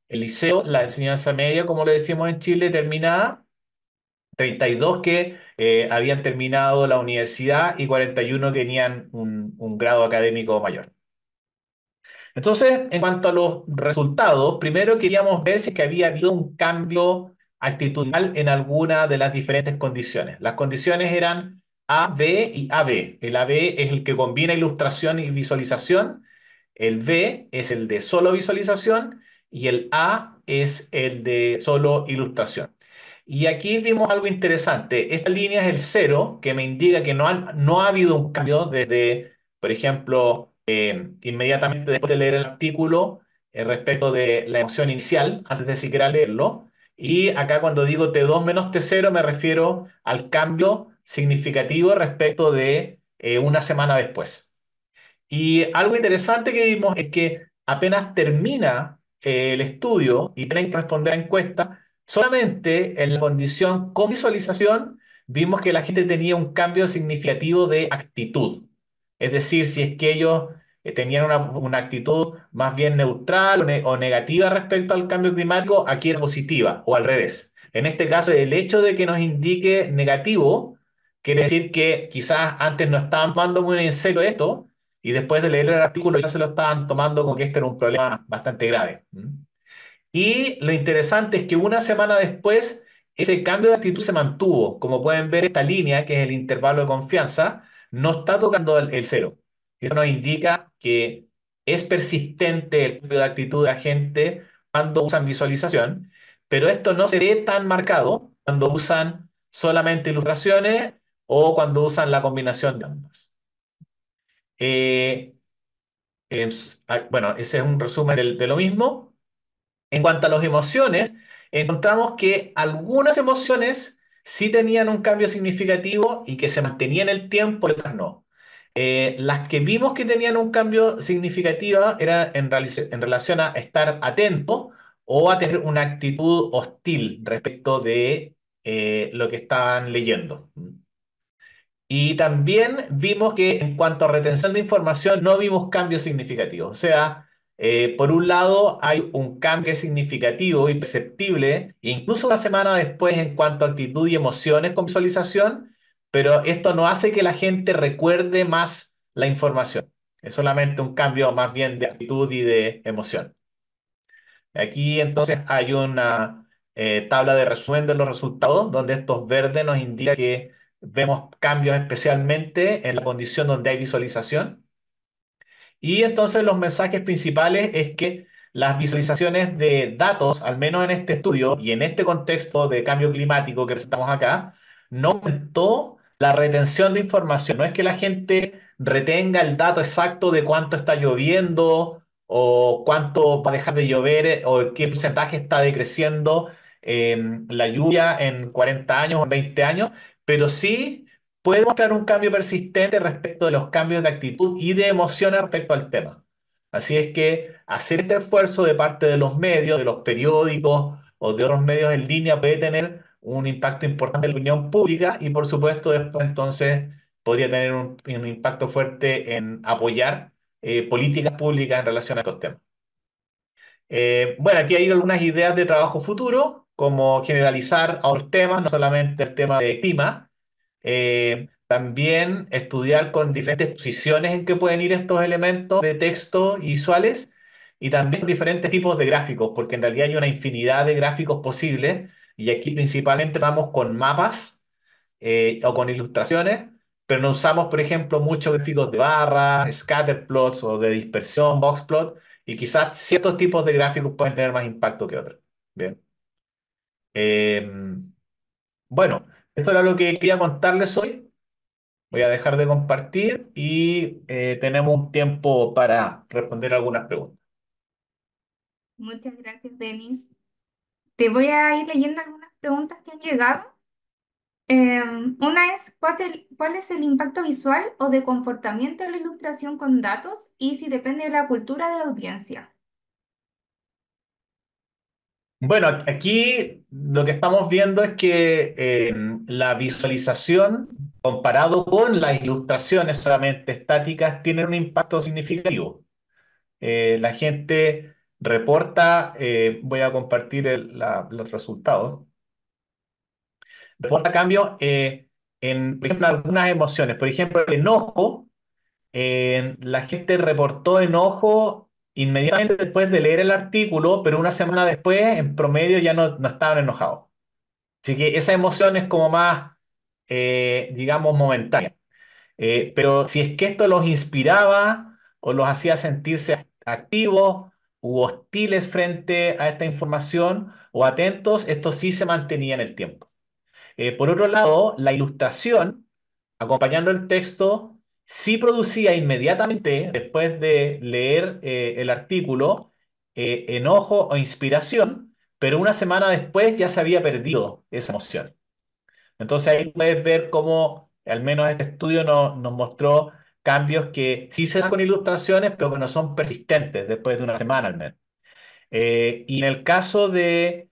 liceo, la enseñanza media, como le decimos en Chile, terminada, 32 que habían terminado la universidad y 41 que tenían un grado académico mayor. Entonces, en cuanto a los resultados, primero queríamos ver si es que había habido un cambio actitudinal en alguna de las diferentes condiciones. Las condiciones eran A, B y AB. El AB es el que combina ilustración y visualización, el B es el de solo visualización y el A es el de solo ilustración. Y aquí vimos algo interesante. Esta línea es el cero, que me indica que no ha habido un cambio desde, por ejemplo, inmediatamente después de leer el artículo respecto de la emoción inicial, antes de siquiera leerlo. Y acá cuando digo T2 menos T0 me refiero al cambio significativo respecto de una semana después. Y algo interesante que vimos es que apenas termina el estudio y tienen que responder a encuesta, solamente en la condición con visualización vimos que la gente tenía un cambio significativo de actitud. Es decir, si es que ellos tenían una actitud más bien neutral o negativa respecto al cambio climático, aquí era positiva o al revés. En este caso, el hecho de que nos indique negativo quiere decir que quizás antes no estaban tomando muy en serio esto y después de leer el artículo ya se lo estaban tomando como que este era un problema bastante grave. Y lo interesante es que una semana después ese cambio de actitud se mantuvo. Como pueden ver, esta línea, que es el intervalo de confianza, no está tocando el cero. Eso nos indica que es persistente el cambio de actitud de la gente cuando usan visualización, pero esto no se ve tan marcado cuando usan solamente ilustraciones o cuando usan la combinación de ambas. Eh, bueno, ese es un resumen de lo mismo. En cuanto a las emociones, encontramos que algunas emociones sí tenían un cambio significativo y que se mantenía en el tiempo y otras no. Las que vimos que tenían un cambio significativo eran en relación a estar atento o a tener una actitud hostil respecto de lo que estaban leyendo. Y también vimos que en cuanto a retención de información no vimos cambios significativos. O sea, por un lado hay un cambio significativo y perceptible, incluso una semana después en cuanto a actitud y emociones con visualización, pero esto no hace que la gente recuerde más la información. Es solamente un cambio más bien de actitud y de emoción. Aquí entonces hay una tabla de resumen de los resultados, donde estos verdes nos indican que vemos cambios especialmente en la condición donde hay visualización. Y entonces los mensajes principales es que las visualizaciones de datos, al menos en este estudio y en este contexto de cambio climático que presentamos acá, no aumentó la retención de información. No es que la gente retenga el dato exacto de cuánto está lloviendo o cuánto va a dejar de llover o qué porcentaje está decreciendo la lluvia en 40 años o en 20 años, pero sí puede mostrar un cambio persistente respecto de los cambios de actitud y de emociones respecto al tema. Así es que hacer este esfuerzo de parte de los medios, de los periódicos o de otros medios en línea puede tener un impacto importante en la opinión pública y por supuesto después entonces podría tener un impacto fuerte en apoyar políticas públicas en relación a estos temas. Bueno, aquí hay algunas ideas de trabajo futuro, como generalizar a otros temas, no solamente el tema de clima, también estudiar con diferentes posiciones en que pueden ir estos elementos de texto y visuales y también diferentes tipos de gráficos, porque en realidad hay una infinidad de gráficos posibles y aquí principalmente vamos con mapas o con ilustraciones, pero no usamos, por ejemplo, muchos gráficos de barra, scatter plots o de dispersión, box plot, y quizás ciertos tipos de gráficos pueden tener más impacto que otros. Bien. Bueno, esto era lo que quería contarles hoy. Voy a dejar de compartir y tenemos un tiempo para responder algunas preguntas. Muchas gracias, Denis. Te voy a ir leyendo algunas preguntas que han llegado. Una es, ¿cuál es el impacto visual o de comportamiento de la ilustración con datos y si depende de la cultura de la audiencia? Bueno, aquí lo que estamos viendo es que la visualización comparado con las ilustraciones solamente estáticas tiene un impacto significativo. La gente reporta, voy a compartir los resultados, reporta cambios en, por ejemplo, algunas emociones. Por ejemplo, el enojo. La gente reportó enojo inmediatamente después de leer el artículo, pero una semana después, en promedio, ya no estaban enojados. Así que esa emoción es como más, digamos, momentánea. Pero si es que esto los inspiraba o los hacía sentirse activos u hostiles frente a esta información o atentos, esto sí se mantenía en el tiempo. Por otro lado, la ilustración, acompañando el texto, sí producía inmediatamente, después de leer el artículo, enojo o inspiración, pero una semana después ya se había perdido esa emoción. Entonces ahí puedes ver cómo, al menos este estudio nos mostró cambios que sí se dan con ilustraciones, pero que no son persistentes después de una semana al menos. Y en el caso de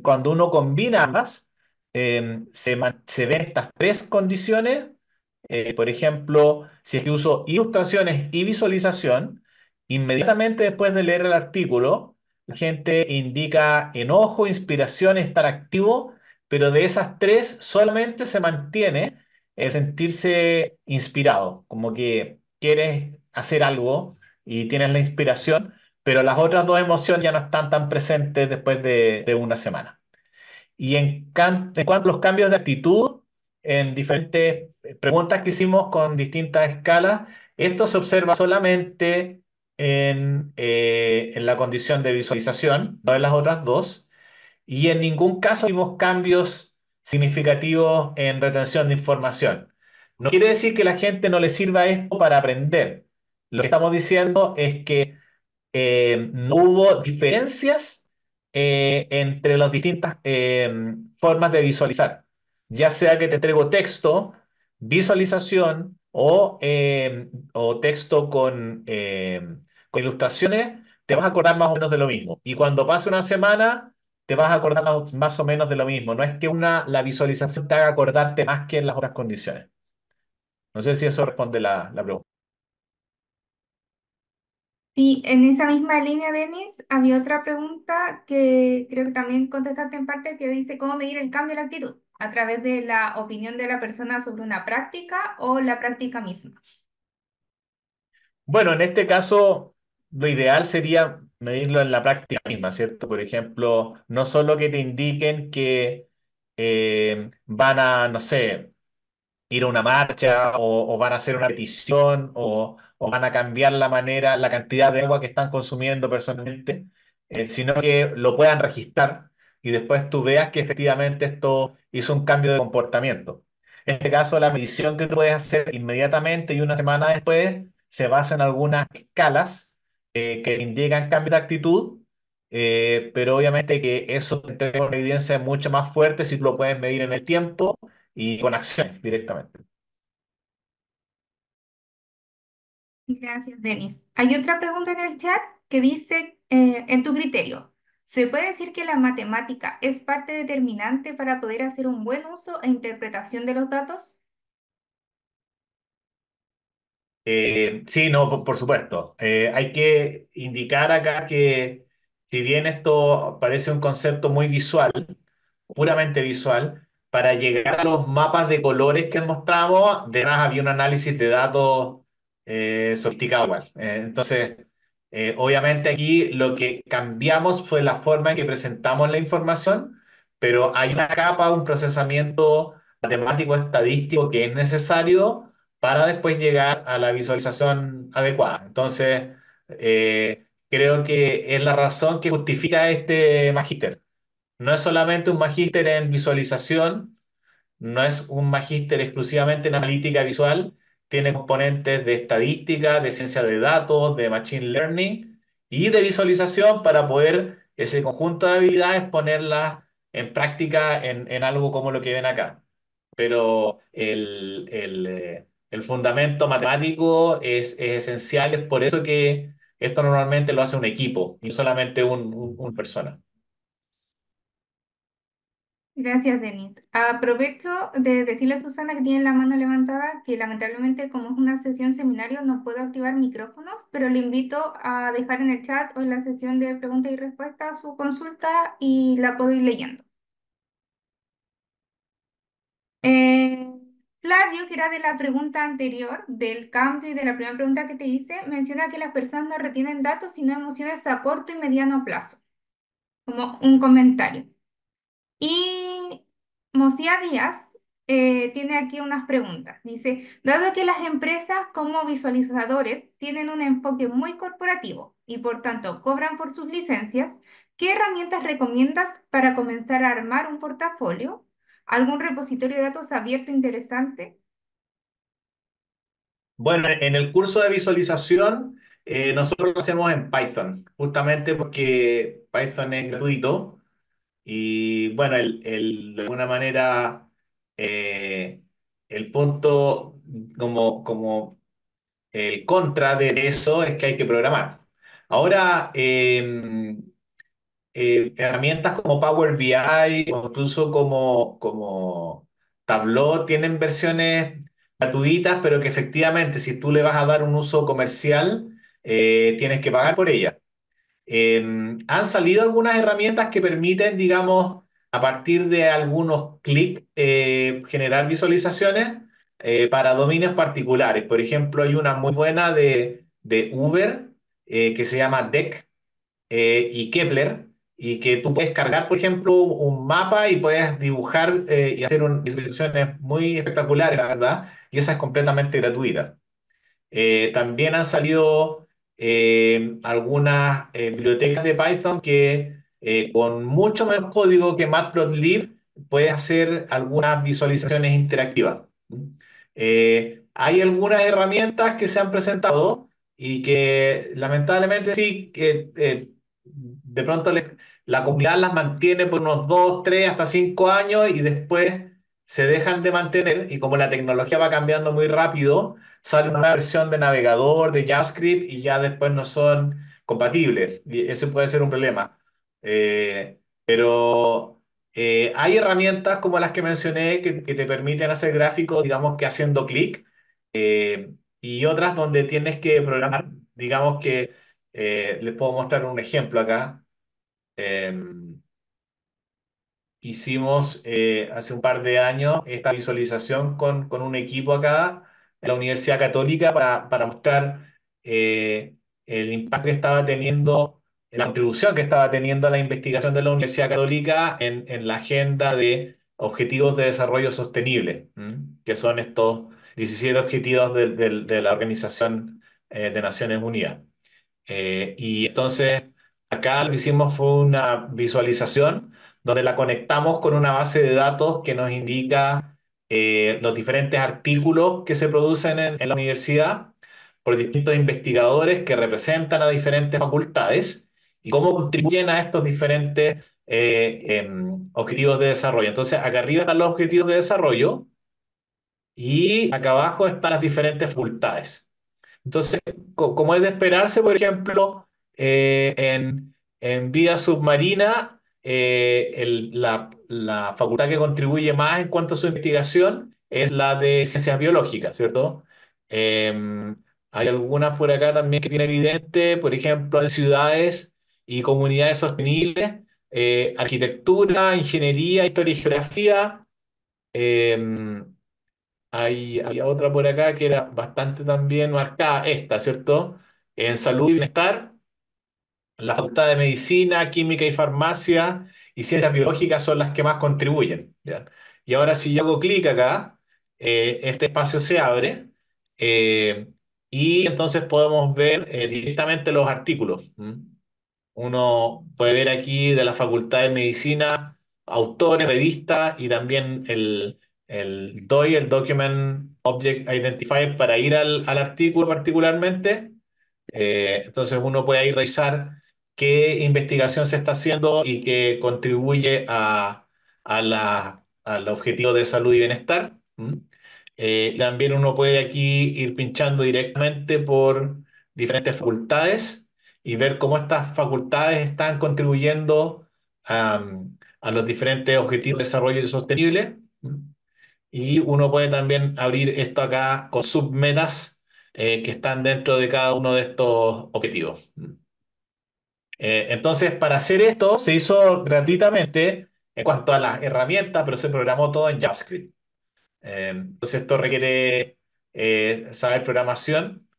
cuando uno combina ambas, se ven estas tres condiciones. Por ejemplo, si es que uso ilustraciones y visualización, inmediatamente después de leer el artículo, la gente indica enojo, inspiración, estar activo, pero de esas tres solamente se mantiene el sentirse inspirado, como que quieres hacer algo y tienes la inspiración, pero las otras dos emociones ya no están tan presentes después de una semana. Y en cuanto a los cambios de actitud, en diferentes preguntas que hicimos con distintas escalas, esto se observa solamente en la condición de visualización, no en las otras dos, y en ningún caso vimos cambios significativos en retención de información. No quiere decir que la gente no le sirva esto para aprender. Lo que estamos diciendo es que no hubo diferencias entre las distintas formas de visualizar. ya sea que te entrego texto, visualización o texto con ilustraciones, te vas a acordar más o menos de lo mismo. Y cuando pase una semana, te vas a acordar más o menos de lo mismo. No es que la visualización te haga acordarte más que en las otras condiciones. No sé si eso responde la pregunta. Sí, en esa misma línea, Denis, había otra pregunta que creo que también contestaste en parte, que dice cómo medir el cambio de la actitud a través de la opinión de la persona sobre una práctica o la práctica misma. Bueno, en este caso, lo ideal sería medirlo en la práctica misma, ¿cierto? Por ejemplo, no solo que te indiquen que van a, no sé, ir a una marcha o van a hacer una petición o van a cambiar la cantidad de agua que están consumiendo personalmente, sino que lo puedan registrar y después tú veas que efectivamente esto hizo un cambio de comportamiento. En este caso, la medición que tú puedes hacer inmediatamente y una semana después se basa en algunas escalas que indican cambio de actitud. Pero obviamente que eso te entrega una evidencia mucho más fuerte si tú lo puedes medir en el tiempo y con acciones directamente. Gracias, Denis. Hay otra pregunta en el chat que dice, en tu criterio, ¿se puede decir que la matemática es parte determinante para poder hacer un buen uso e interpretación de los datos? Sí, no, por supuesto. Hay que indicar acá que si bien esto parece un concepto muy visual, puramente visual, para llegar a los mapas de colores que mostramos, detrás había un análisis de datos sofisticado igual. Entonces, obviamente aquí lo que cambiamos fue la forma en que presentamos la información, pero hay una capa, un procesamiento matemático estadístico que es necesario para después llegar a la visualización adecuada. Entonces, creo que es la razón que justifica este magíster. No es solamente un magíster en visualización, no es un magíster exclusivamente en analítica visual, tiene componentes de estadística, de ciencia de datos, de machine learning y de visualización para poder ese conjunto de habilidades ponerlas en práctica en algo como lo que ven acá. Pero el fundamento matemático es esencial, es por eso que esto normalmente lo hace un equipo y no solamente una persona. Gracias, Denis. Aprovecho de decirle a Susana que tiene la mano levantada, que lamentablemente como es una sesión seminario no puedo activar micrófonos, pero le invito a dejar en el chat o en la sesión de preguntas y respuestas su consulta y la puedo ir leyendo. Eh, Flavio, que era de la pregunta anterior, del cambio y de la primera pregunta que te hice, menciona que las personas no retienen datos sino emociones a corto y mediano plazo, como un comentario. Y Mosía Díaz tiene aquí unas preguntas. Dice, dado que las empresas como visualizadores tienen un enfoque muy corporativo y por tanto cobran por sus licencias, ¿qué herramientas recomiendas para comenzar a armar un portafolio? ¿Algún repositorio de datos abierto interesante? Bueno, en el curso de visualización, nosotros lo hacemos en Python, justamente porque Python es gratuito y bueno, de alguna manera eh, el punto como el contra de eso es que hay que programar. Ahora, herramientas como Power BI o incluso como Tableau tienen versiones gratuitas, pero que efectivamente si tú le vas a dar un uso comercial, tienes que pagar por ellas. Han salido algunas herramientas que permiten, digamos, a partir de algunos clics, generar visualizaciones para dominios particulares. Por ejemplo, hay una muy buena de Uber que se llama Deck y Kepler, y que tú puedes cargar, por ejemplo, un mapa y puedes dibujar y hacer visualizaciones muy espectaculares, la verdad, y esa es completamente gratuita. También han salido algunas bibliotecas de Python que con mucho menos código que Matplotlib puedes hacer algunas visualizaciones interactivas. Hay algunas herramientas que se han presentado y que lamentablemente sí, que de pronto la comunidad las mantiene por unos 2, 3, hasta 5 años y después se dejan de mantener y como la tecnología va cambiando muy rápido, sale una nueva versión de navegador, de JavaScript y ya después no son compatibles. Y ese puede ser un problema. Pero hay herramientas como las que mencioné que te permiten hacer gráficos, digamos que haciendo clic, y otras donde tienes que programar, digamos que les puedo mostrar un ejemplo acá. Em, Hicimos hace un par de años esta visualización con un equipo acá en la Universidad Católica para mostrar el impacto que estaba teniendo, la contribución que estaba teniendo la investigación de la Universidad Católica en la agenda de Objetivos de Desarrollo Sostenible, ¿m? Que son estos 17 objetivos de la Organización de Naciones Unidas. Y entonces acá lo que hicimos fue una visualización donde la conectamos con una base de datos que nos indica los diferentes artículos que se producen en la universidad por distintos investigadores que representan a diferentes facultades y cómo contribuyen a estos diferentes objetivos de desarrollo. Entonces, acá arriba están los objetivos de desarrollo y acá abajo están las diferentes facultades. Entonces, como es de esperarse, por ejemplo, en vida submarina, la facultad que contribuye más en cuanto a su investigación es la de ciencias biológicas, ¿cierto? Eh, Hay algunas por acá también que vienen evidente, por ejemplo, en ciudades y comunidades sostenibles, arquitectura, ingeniería, historia y geografía. eh, Había otra por acá que era bastante también marcada, esta, ¿cierto? En salud y bienestar, la facultad de medicina, química y farmacia y ciencias biológicas son las que más contribuyen, ¿ya? Y ahora si yo hago clic acá, este espacio se abre eh, y entonces podemos ver directamente los artículos. ¿M? Uno puede ver aquí de la Facultad de Medicina, autores, revistas y también el DOI, el Document Object Identifier, para ir al artículo particularmente. Entonces uno puede ahí revisar qué investigación se está haciendo y qué contribuye al objetivo de salud y bienestar. ¿Mm? También uno puede aquí ir pinchando directamente por diferentes facultades y ver cómo estas facultades están contribuyendo a, a los diferentes objetivos de desarrollo sostenible. ¿Mm? Y uno puede también abrir esto acá con submetas que están dentro de cada uno de estos objetivos. Entonces, para hacer esto se hizo gratuitamente en cuanto a las herramientas, pero se programó todo en JavaScript. Entonces, esto requiere saber programación.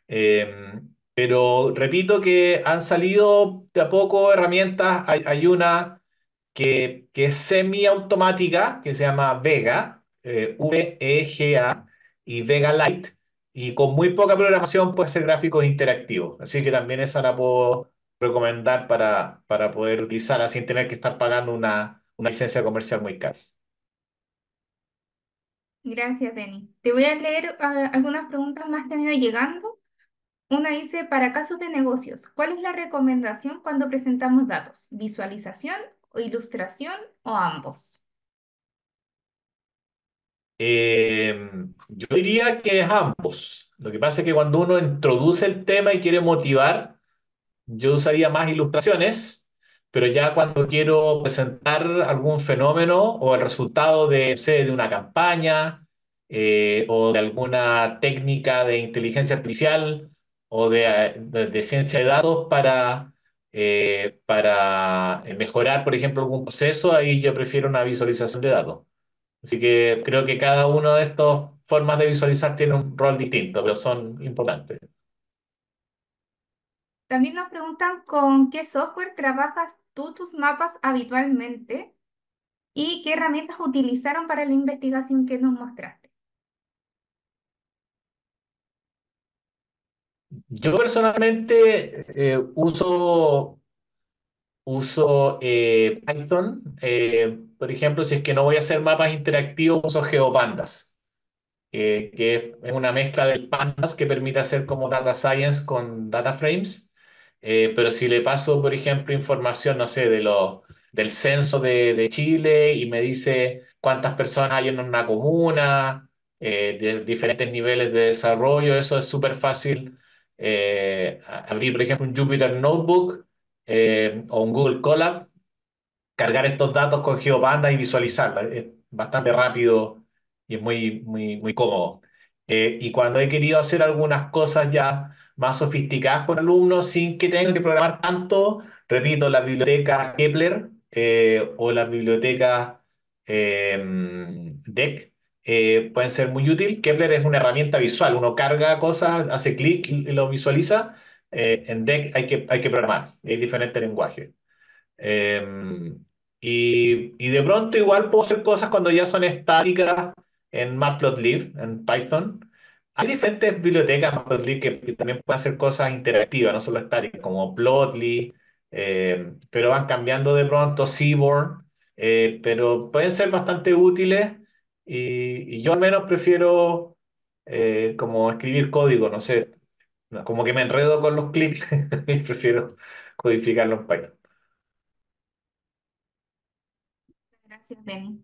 Pero repito que han salido de a poco herramientas. Hay una que es semiautomática, que se llama Vega, VEGA, y Vega Lite, y con muy poca programación puede ser gráficos interactivos. Así que también esa la puedo recomendar para poder utilizarla sin tener que estar pagando una licencia comercial muy cara. Gracias, Denis. Te voy a leer algunas preguntas más que han ido llegando. Una dice, para casos de negocios, ¿cuál es la recomendación cuando presentamos datos? ¿Visualización o ilustración o ambos? Yo diría que es ambos. Lo que pasa es que cuando uno introduce el tema y quiere motivar, yo usaría más ilustraciones, pero ya cuando quiero presentar algún fenómeno o el resultado de, no sé, de una campaña o de alguna técnica de inteligencia artificial o de ciencia de datos para mejorar, por ejemplo, algún proceso, ahí yo prefiero una visualización de datos. Así que creo que cada una de estas formas de visualizar tiene un rol distinto, pero son importantes. También nos preguntan con qué software trabajas tú tus mapas habitualmente y qué herramientas utilizaron para la investigación que nos mostraste. Yo personalmente uso Python. Por ejemplo, si es que no voy a hacer mapas interactivos, uso GeoPandas, que es una mezcla de Pandas que permite hacer como data science con data frames. Pero si le paso, por ejemplo, información, no sé, del censo de Chile y me dice cuántas personas hay en una comuna, de diferentes niveles de desarrollo. Eso es súper fácil. Abrir, por ejemplo, un Jupyter Notebook o un Google Colab, cargar estos datos con GeoPandas y visualizarlos. Es bastante rápido y es muy cómodo. Y cuando he querido hacer algunas cosas ya más sofisticadas con alumnos sin que tengan que programar tanto, repito, la biblioteca Kepler o la biblioteca DEC pueden ser muy útil. Kepler es una herramienta visual, uno carga cosas, hace clic y lo visualiza. En DEC hay que programar, hay diferentes lenguajes. Eh, y de pronto igual puedo hacer cosas cuando ya son estáticas en Matplotlib, en Python. Hay diferentes bibliotecas Matplotlib que también pueden hacer cosas interactivas, no solo estáticas, como Plotly, pero van cambiando de pronto, Seaborn, pero pueden ser bastante útiles y yo al menos prefiero como escribir código, no sé, como que me enredo con los clics y prefiero codificarlo en Python. Gracias, Denny.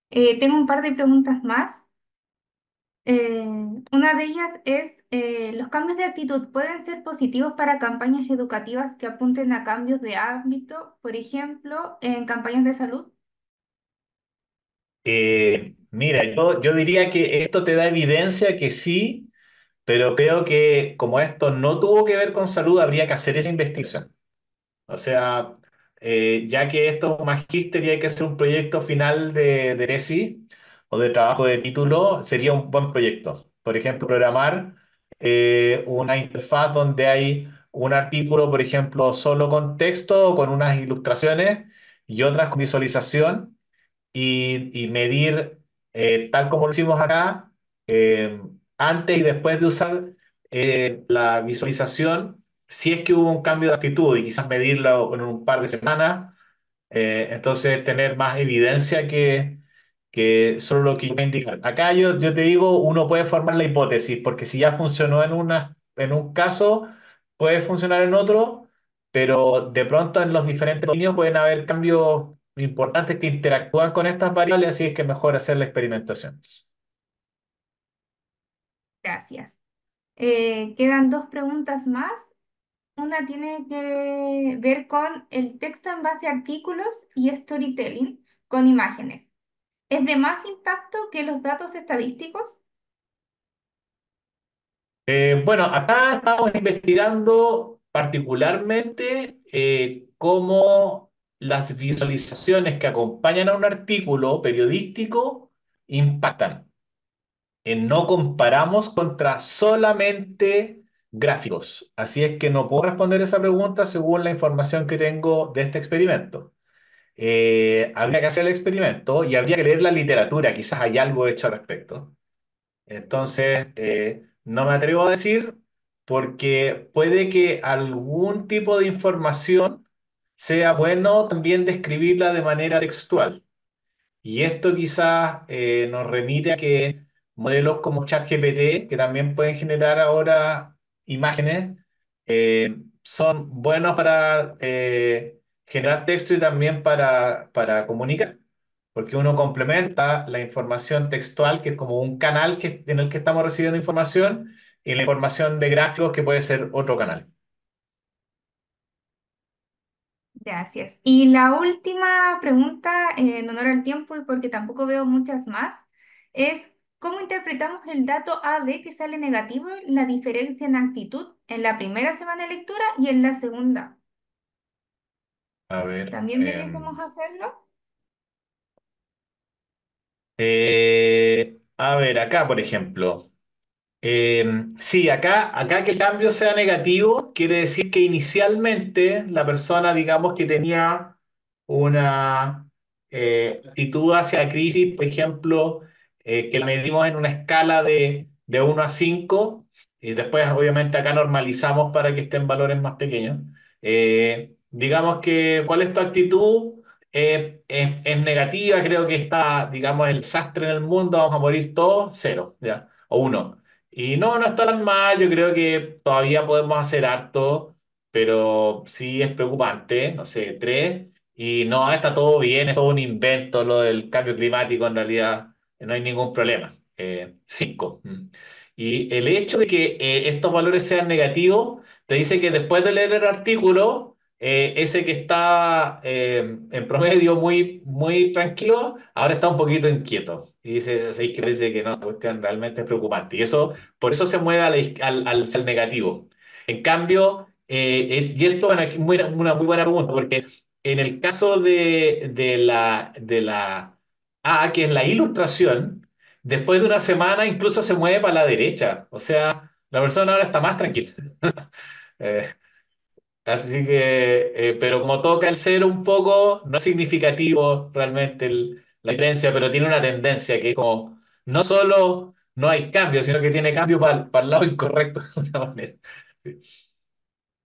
Tengo un par de preguntas más. Una de ellas es, ¿los cambios de actitud pueden ser positivos para campañas educativas que apunten a cambios de ámbito, por ejemplo, en campañas de salud? Mira, yo diría que esto te da evidencia que sí, pero creo que como esto no tuvo que ver con salud, habría que hacer esa investigación. O sea, ya que esto es un magíster y hay que hacer un proyecto final de tesis o de trabajo de título, sería un buen proyecto. Por ejemplo, programar una interfaz donde hay un artículo, por ejemplo, solo con texto o con unas ilustraciones y otras con visualización y medir, tal como lo hicimos acá, antes y después de usar la visualización, si es que hubo un cambio de actitud y quizás medirlo en un par de semanas, entonces tener más evidencia que solo lo que yo voy a indicar. Acá yo te digo, uno puede formar la hipótesis, porque si ya funcionó en un caso, puede funcionar en otro, pero de pronto en los diferentes dominios pueden haber cambios importantes que interactúan con estas variables, así es que es mejor hacer la experimentación. Gracias. Quedan dos preguntas más. Una tiene que ver con el texto en base a artículos y storytelling con imágenes. ¿Es de más impacto que los datos estadísticos? Bueno, acá estamos investigando particularmente cómo las visualizaciones que acompañan a un artículo periodístico impactan. No comparamos contra solamente gráficos. Así es que no puedo responder esa pregunta según la información que tengo de este experimento. Habría que hacer el experimento y habría que leer la literatura, quizás hay algo hecho al respecto. Entonces, no me atrevo a decir porque puede que algún tipo de información sea bueno también describirla de manera textual. Y esto quizás nos remite a que modelos como ChatGPT, que también pueden generar ahora imágenes, son buenos para generar texto y también para comunicar, porque uno complementa la información textual, que es como un canal en el que estamos recibiendo información, y la información de gráficos, que puede ser otro canal. Gracias. Y la última pregunta, en honor al tiempo y porque tampoco veo muchas más, es ¿cómo interpretamos el dato AB que sale negativo, la diferencia en actitud en la primera semana de lectura y en la segunda? A ver. ¿También debiésemos hacerlo? A ver, acá, por ejemplo. Sí, acá que el cambio sea negativo quiere decir que inicialmente la persona, digamos, que tenía una actitud hacia la crisis, por ejemplo, que la medimos en una escala de 1 a 5 y después obviamente acá normalizamos para que estén valores más pequeños. Digamos que, ¿cuál es tu actitud? Es negativa, creo que está, digamos, el desastre en el mundo, vamos a morir todos, 0, ¿ya? O 1. Y no está tan mal, yo creo que todavía podemos hacer harto, pero sí es preocupante, no sé, 3. y no, está todo bien, es todo un invento lo del cambio climático, en realidad no hay ningún problema. 5. Y el hecho de que estos valores sean negativos, te dice que después de leer el artículo, ese que está en promedio muy tranquilo, ahora está un poquito inquieto. Y dice, sí, que dice que no, esta cuestión realmente es preocupante. Y eso, por eso se mueve al negativo. En cambio, y esto bueno, aquí una muy buena pregunta, porque en el caso de la A, que es la ilustración, después de una semana incluso se mueve para la derecha. O sea, la persona ahora está más tranquila. Eh, Así que, pero como toca el cero un poco, no es significativo realmente la diferencia, pero tiene una tendencia que es como, no solo no hay cambio, sino que tiene cambio para el lado incorrecto de alguna manera. Sí.